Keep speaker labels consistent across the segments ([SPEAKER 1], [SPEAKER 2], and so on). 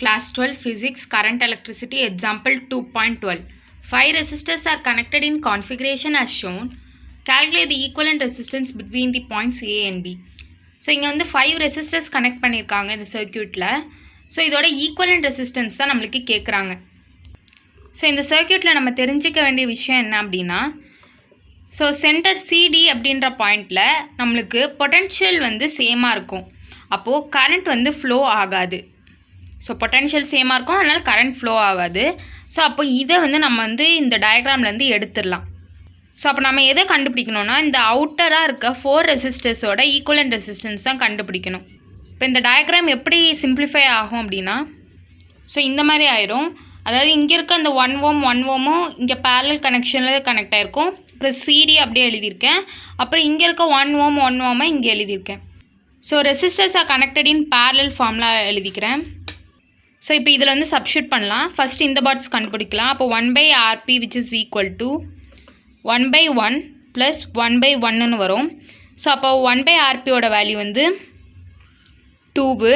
[SPEAKER 1] Class 12 Physics Current Electricity Example 2.12. 5 resistors are connected in configuration as shown. Calculate the equivalent resistance between the points A and B. So இங்கே வந்து 5 resistors connect பண்ணியிருக்காங்க இந்த சர்க்யூட்டில். So இதோட equivalent resistance தான் நம்மளுக்கு கேட்குறாங்க. So இந்த சர்க்யூட்டில் நம்ம தெரிஞ்சிக்க வேண்டிய விஷயம் என்ன அப்படின்னா, ஸோ சென்டர் சிடி அப்படின்ற பாயிண்டில் நம்மளுக்கு பொட்டென்ஷியல் வந்து சேமாக இருக்கும். அப்போது கரண்ட் வந்து ஃப்ளோ ஆகாது. ஸோ பொட்டென்ஷியல் சேமாக இருக்கும், அதனால் கரண்ட் ஃப்ளோ ஆகாது. ஸோ அப்போ இதை வந்து நம்ம வந்து இந்த டயக்ராம்லேருந்து எடுத்துடலாம். ஸோ அப்போ நம்ம எதை கண்டுபிடிக்கணும்னா, இந்த அவுட்டராக இருக்க 4 ரெசிஸ்டர்ஸோட ஈக்குவலண்ட் ரெசிஸ்டன்ஸ் தான் கண்டுபிடிக்கணும். இப்போ இந்த டயக்ராம் எப்படி சிம்பிளிஃபை ஆகும் அப்படின்னா, ஸோ இந்த மாதிரி ஆயிரும். அதாவது இங்கே இருக்க அந்த 1 ஓம் 1 ஓமும் இங்கே பேரலல் கனெக்ஷனில் கனெக்ட் ஆகிருக்கும். அப்புறம் சிடி அப்படியே எழுதியிருக்கேன். அப்புறம் இங்கே இருக்க 1 ஓம் 1 ஓமை இங்கே எழுதியிருக்கேன். So resistors are connected in parallel ஃபார்ம்லாம் எழுதிக்கிறேன். ஸோ இப்போ இதில் வந்து சப்ஸ்டியூட் பண்ணலாம். ஃபஸ்ட்டு இந்த பார்ட்ஸ் கண்டுபிடிக்கலாம். அப்போ 1/RP which is equal to 1/1 plus 1/1ன்னு வரும். ஸோ அப்போ 1/RPயோட வேல்யூ வந்து 2.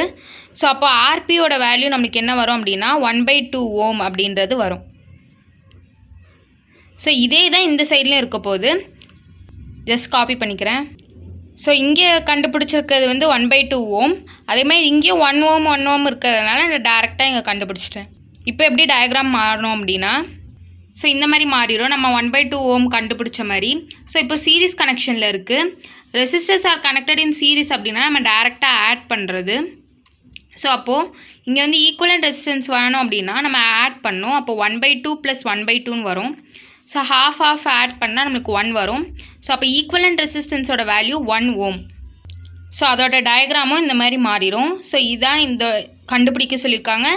[SPEAKER 1] ஸோ அப்போ RPயோட வேல்யூ நம்மளுக்கு என்ன வரும் அப்படின்னா 1/2 ஓம் அப்படின்றது வரும். ஸோ இதே தான் இந்த சைட்லேயும் இருக்க போகுது. ஜஸ்ட் காப்பி பண்ணிக்கிறேன். ஸோ இங்கே கண்டுபிடிச்சிருக்கிறது வந்து 1/2 ஓம். அதேமாதிரி இங்கேயும் 1 ஓம் 1 ஓம் இருக்கிறதுனால நான் டேரெக்டாக இங்கே கண்டுபிடிச்சிட்டேன். இப்போ எப்படி டயக்ராம் மாறணும் அப்படின்னா, ஸோ இந்த மாதிரி மாறிடும் நம்ம 1/2 ஓம் கண்டுபிடிச்ச மாதிரி. ஸோ இப்போ சீரிஸ் கனெக்ஷனில் இருக்குது. Resistors are connected in series அப்படின்னா நம்ம டேரெக்டாக ஆட் பண்ணுறது. ஸோ அப்போது இங்கே வந்து ஈக்குவலண்ட் ரெசிஸ்டன்ஸ் வேணும் அப்படின்னா நம்ம ஆட் பண்ணணும். அப்போ 1/2 ப்ளஸ் 1/2ன்னு வரும். ஸோ half ஆட் பண்ணால் நம்மளுக்கு 1 வரும். ஸோ அப்போ ஈக்குவலண்ட் ரெசிஸ்டன்ஸோட வேல்யூ 1 ஓம். ஸோ அதோட டயக்ராமும் இந்த மாதிரி மாறிடும். ஸோ இதான் இந்த கண்டுபிடிக்க சொல்லியிருக்காங்க.